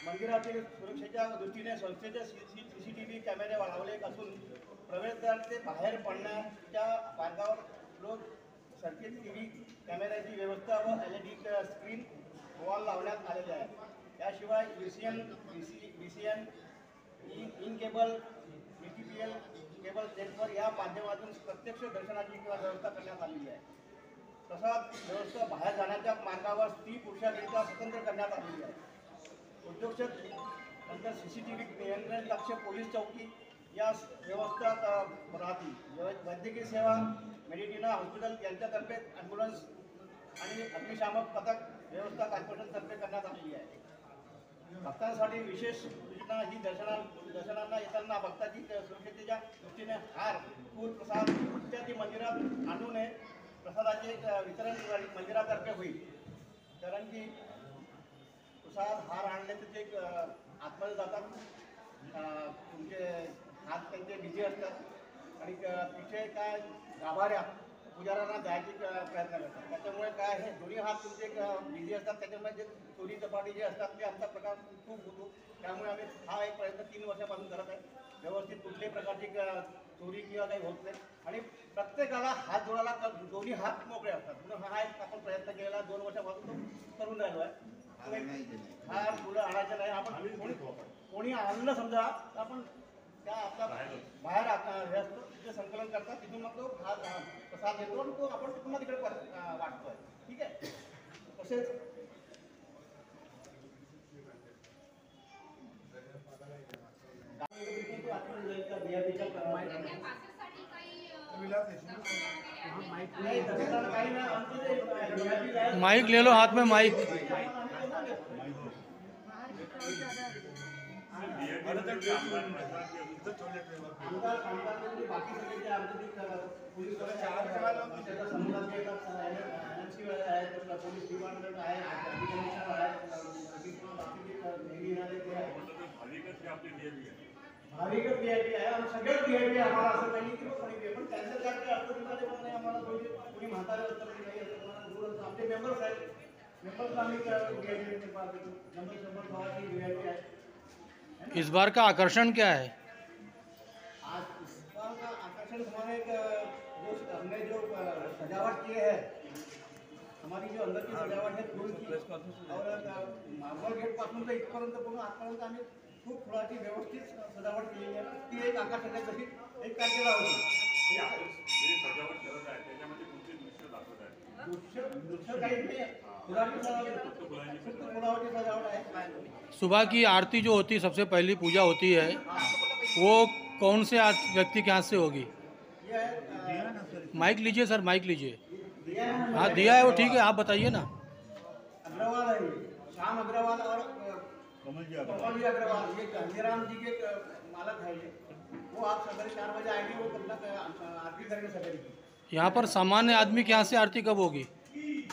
मंदिरातील सुरक्षेच्या दृष्टीने संस्थेचे सीसीटीव्ही कॅमेरे वाढवले असून प्रवेशद्वार ते बाहेर पडण्याच्या मार्गावर लोक सर्किट टीव्ही कॅमेऱ्याची व्यवस्था व LED स्क्रीन वॉल लावण्यात आलेले आहे. याशिवाय VCN in cable BTPL cable network या माध्यमातून प्रत्यक्ष दर्शनाची किंवा व्यवस्था करण्यात आलेली आहे. तसंच व्यवस्था बाहेर जाण्याच्या मार्गावर स्त्री पुरुषांकरिता स्वतंत्र करण्यात आलेली आहे. उद्योगक्षेत्र नंतर CCTV नियंत्रण कक्ष पोलीस चौकी या व्यवस्था राहतील. वैद्यकीय सेवा मेडिटिना हॉस्पिटल यांच्यातर्फे ॲम्ब्युलन्स आणि अग्निशामक पथक व्यवस्था कॉर्पोरेशनतर्फे करण्यात आलेली आहे. भक्तांसाठी विशेष सूचना ही दर्शनांना येताना भक्ताची सुरक्षिततेच्या दृष्टीने हार फूल प्रसाद इत्यादी मंदिरात आणू नये. प्रसादाचे वितरण मंदिरातर्फे होईल. कारण की प्रसाद हार आणले तर ते आतमध्ये जातात, तुमचे हात त्यांचे बिझी असतात आणि तिथे काय गाभाऱ्या पुजाऱ्यांना द्यायची प्रयत्न करतात. त्याच्यामुळे काय हे दोन्ही हात तुमचे बिझी असतात. त्याच्यामुळे जे चोरी चपाटी जे असतात ते आमचा प्रकार खूप होतो. त्यामुळे आम्ही हा एक प्रयत्न 3 वर्षापासून करत आहे. व्यवस्थित कुठल्याही प्रकारची चोरी किंवा काही होत नाही आणि प्रत्येकाला हात जोडायला दोन्ही हात मोकळे असतात. म्हणून हा एक आपण प्रयत्न केलेला 2 वर्षापासून करून राहिलो आहे. हा मुलं आणायचं नाही. आपण कोणी आणलं समजा आपण त्या आपला बाहेर हे असतो तिथे संकलन करतात. तिथून मग तो हा प्रसाद येतो आणि तो आपण पुन्हा तिकडे वाटतोय. ठीक आहे. तसेच माइक ले लो हाथ में माइक. भाविक VIP आहे. हम सगळ्यात VIP आम्हाला असं काही की पण कॅन्सल करते असतो नाही आम्हाला कोणी म्हातारे असतात नाही असं आमचे मेंबर्स आहेत. मेंबर्स आम्ही VIP नंबर 100 VIP आहे. इस बार का आकर्षण क्या है? आज इस बार का आकर्षण हमारे जो हमने जो सजावट की है, हमारी जो अंदर की सजावट है फूल की और मार्बल गेट पासून तर इथपर्यंत पूर्ण आजपर्यंत आम्ही खूप फुलाची व्यवस्थित सजावट केलेली आहे. ती एक आकर्षण आहे. जशी 1 तारखेला होती सजावट करत आहे त्याच्यामध्ये तुमचे दृश्य दाखवत आहे. दृश्य काही नाही. फुलाची सजावट आहे. सुबह की आरती जो होती सबसे पहली पूजा होती है, वो कौन से व्यक्ति के हाथ से होगी? माइक लीजिए सर, माइक लीजिए. हाँ दिया है वो, ठीक है, आप बताइए ना. अग्रवाल है, श्याम अग्रवाल और कमल जी अग्रवाल, ये गांधीराम जी के मालक है. ये वो आप सवेरे 4 बजे आएंगे. वो कब तक आरती करेंगे सवेरे की. यहाँ पर सामान्य आदमी के यहाँ से आरती कब होगी?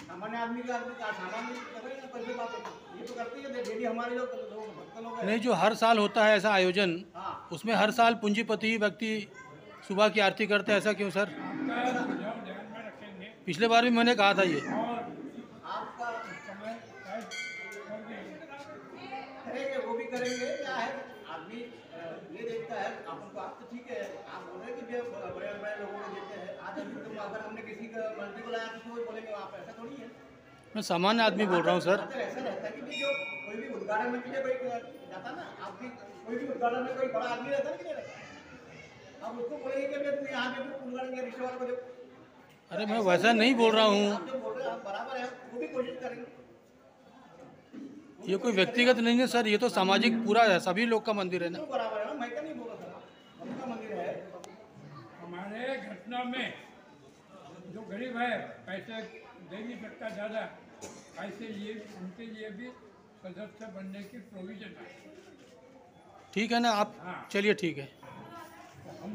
सामान्य आदमी का सामान्य करेंगे पहले बात है. ये तो करते हैं डेली हमारे जो भक्त लोग हैं. नहीं, जो हर साल होता है ऐसा आयोजन, हाँ. उसमें हर साल पूंजीपति व्यक्ति सुबह की आरती करते हैं, ऐसा क्यों सर? पिछले बार भी मैंने कहा था ये. आपका समय करेंगे, वो भी करेंगे. क्या है आदमी ये देखता है. आपको बात तो ठीक है, आप बोल रहे हैं कि बड़े बड़े लोगों को देते हैं. आज तुम अगर हमने किसी का मंत्री को लाया तो वो बोलेंगे आप, ऐसा थोड़ी है. मैं सामान्य आदमी बोल रहा हूँ सर. ऐसा रहता है कि जो कोई भी उद्घाटन में कोई जाता ना, आपकी कोई भी उद्घाटन में कोई बड़ा आदमी रहता है कि नहीं रहता, आप उसको बोलेंगे कि तुम यहाँ पे उद्घाटन के रिश्तेदार को दो. अरे मैं वैसा नहीं बोल रहा हूँ. आप जो बोल रहे हैं आप बराबर है, वो भी कोशिश करेंगे. ये कोई व्यक्तिगत नहीं है सर, ये तो सामाजिक पूरा है, सभी लोग का मंदिर है ना. बराबर है ना, मैं क्या नहीं बोल रहा था. सबका मंदिर है. हमारे घटना में जो गरीब है पैसे दे नहीं सकता ज़्यादा, ऐसे ये उनके लिए भी सदस्य बनने की प्रोविजन है. ठीक है ना आप. हाँ. चलिए ठीक है. हम